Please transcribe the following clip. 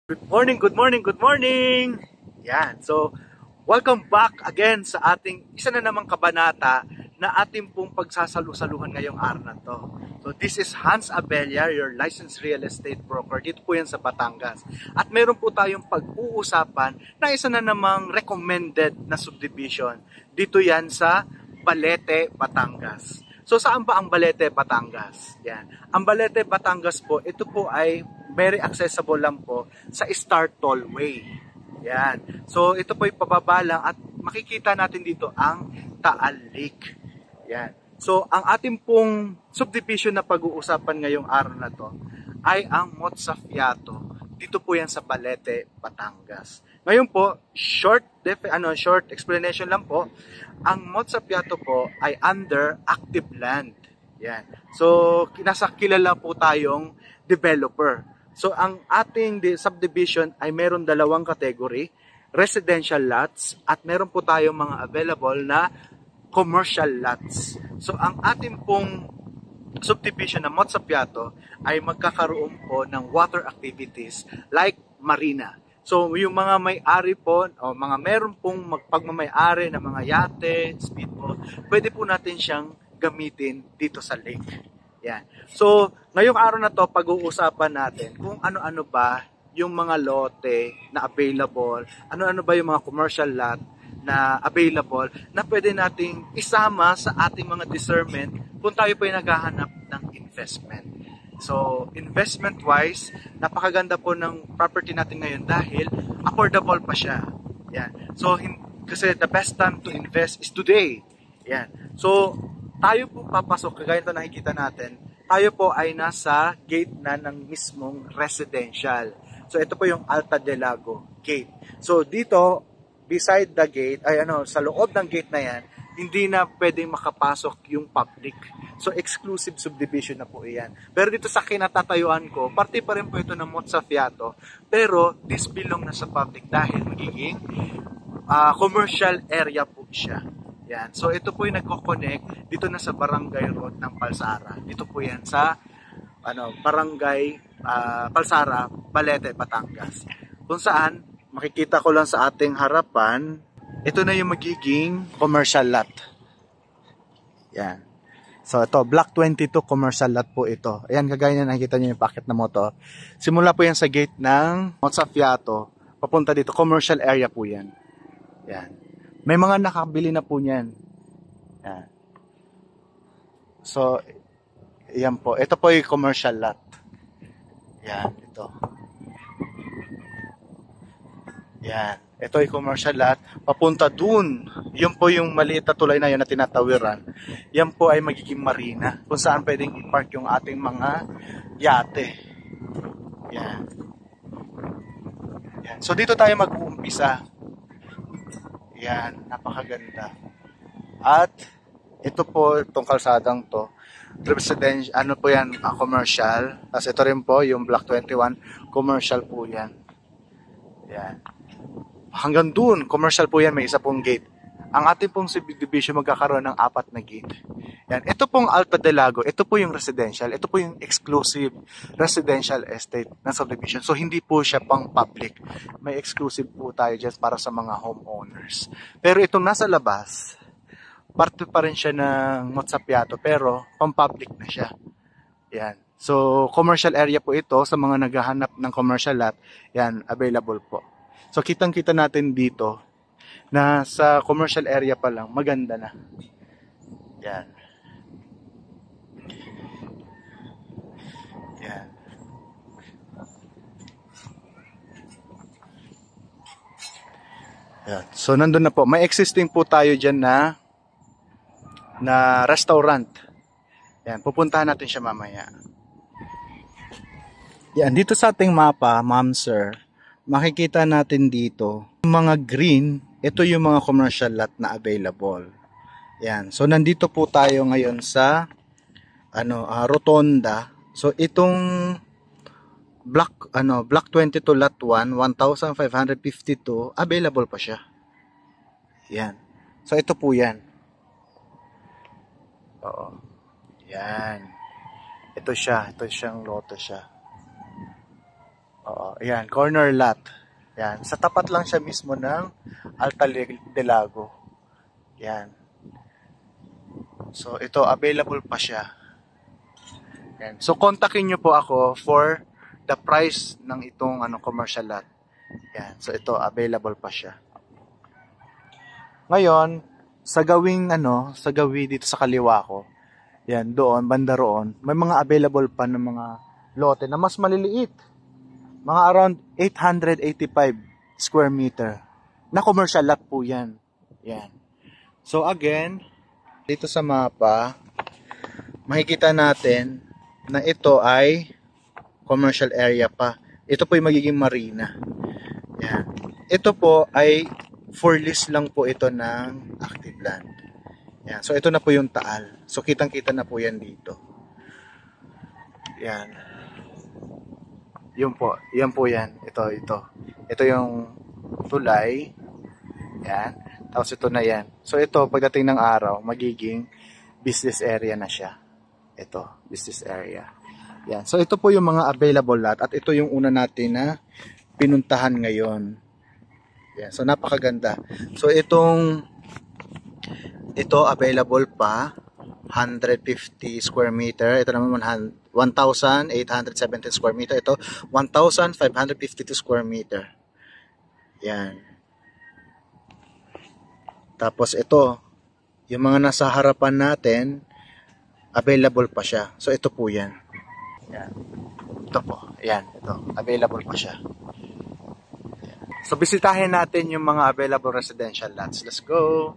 Good morning, good morning, good morning! Yan, so welcome back again sa ating isa na namang kabanata na ating pong pagsasalu-saluhan ngayong araw na to. So this is Hans Abella, your licensed real estate broker. Dito po yan sa Batangas. At meron po tayong pag-uusapan na isa na namang recommended na subdivision. Dito yan sa Balete, Batangas. So saan ba ang Balete, Batangas? Yan. Ang Balete, Batangas po, ito po ay very accessible lang po sa Star Tollway. Yan. So ito po ay pababa lang at makikita natin dito ang Taal Lake. Yan. So ang ating pong subdivision na pag-uusapan ngayong araw na to ay ang Motzafiato. Dito po yan sa Balete, Batangas. Ngayon po, short explanation lang po. Ang Motzafiato po ay under active land. Yan. So nasa kilala po tayong developer. So ang ating subdivision ay meron dalawang category, residential lots at meron po tayong mga available na commercial lots. So ang ating pong subdivision na Motzafiato ay magkakaroon po ng water activities like marina. So yung mga may-ari po o mga meron pong pagmamay-ari ng mga yate, speedboat, pwede po natin siyang gamitin dito sa lake. Yan. So, ngayong araw na to pag-uusapan natin kung ano-ano ba yung mga lote na available, ano-ano ba yung mga commercial lot na available na pwede nating isama sa ating mga discernment kung tayo po ay naghahanap ng investment. So, investment-wise, napakaganda po ng property natin ngayon dahil affordable pa siya. Yan. So, kasi the best time to invest is today. Yan. So, tayo po papasok, kagaya ito nakikita natin, tayo po ay nasa gate na ng mismong residential. So ito po yung Alta del Lago gate. So dito, beside the gate, sa loob ng gate na yan, hindi na pwedeng makapasok yung public. So exclusive subdivision na po iyan. Pero dito sa kinatatayuan ko, parte pa rin po ito ng Motzafiato, pero this belong na sa public dahil magiging commercial area po siya. Yan. So ito po yung nagko-connect dito na sa Barangay Road ng Palsara. Dito po yan sa Barangay Palsara, Balete, Batangas. Kung saan makikita ko lang sa ating harapan, ito na yung magiging commercial lot. Yan. So ito, Block 22 commercial lot po ito. Ayan, kagaya na nakikita niyo yung packet na moto. Simula po yan sa gate ng Motzafiato, papunta dito, commercial area po yan. Yan. May mga nakabili na po niyan. Yan. So, yan po. Ito po yung commercial lot. Yan, ito. Yan. Ito yung commercial lot. Papunta dun. Yun po yung maliit na tulay na yun na tinatawiran. Yan po ay magiging marina. Kung saan pwedeng i-park yung ating mga yate. Yan. Yan. So, dito tayo mag-uumpisa. Yan, napakaganda. At ito po, itong kalsadang to, residential, po yan, commercial. Tapos ito rin po, yung Block 21, commercial po yan. Yan. Hanggang dun, commercial po yan, may isa pong gate. Ang ating pong subdivision magkakaroon ng 4 na gate. Yan. Ito pong Alta del Lago, ito po yung residential, ito po yung exclusive residential estate na subdivision. So hindi po siya pang public. May exclusive po tayo dyan para sa mga homeowners. Pero itong nasa labas, parte pa rin siya ng Motzafiato pero pang public na siya. Yan. So commercial area po ito sa mga naghahanap ng commercial lot. Yan, available po. So kitang-kita natin dito na sa commercial area pa lang, maganda na. Yan. Yan. Yan. So nandun na po. May existing po tayo dyan na restaurant. Yan. Pupuntahan natin siya mamaya. Yan. Dito sa ating mapa, ma'am sir, makikita natin dito, yung mga green, ito yung mga commercial lot na available. Yan. So nandito po tayo ngayon sa Rotonda. So itong block 22 lot 1, 1,552 available pa siya. Yan. So ito po 'yan. Oo. Yan. Ito siya, ito siyang loto siya. Oo, ayan, corner lot. Yan, sa tapat lang siya mismo ng Alta del Lago. Yan. So, ito, available pa siya. Yan. So, kontakin nyo po ako for the price ng itong commercial lot. Yan. So, ito, available pa siya. Ngayon, sa gawing sa gawi dito sa kaliwa ko, yan, doon, banda roon, may mga available pa ng mga lote na mas maliliit. Mga around 885 square meter. Na commercial lot po yan. Yan. So again, dito sa mapa, makikita natin na ito ay commercial area pa. Ito po yung magiging marina. Yan. Ito po ay for lease lang po ito ng active land. Yan. So ito na po yung Taal. So kitang-kita na po yan dito. Yan. Yun po. Yan po yan. Ito. Ito yung tulay. Yan. Tapos ito na yan. So ito, pagdating ng araw, magiging business area na siya. Ito, business area. Yan. So ito po yung mga available lot. At ito yung una natin na pinuntahan ngayon. Yan. So napakaganda. So ito available pa. 150 square meter. Ito naman 1,817 square meter. Ito 1,552 square meter. Yan. Tapos ito, yung mga nasa harapan natin, available pa siya. So ito po yan. Yan. Ito po. Yan. Ito. Available pa siya. Yan. So bisitahin natin yung mga available residential lots. Let's go!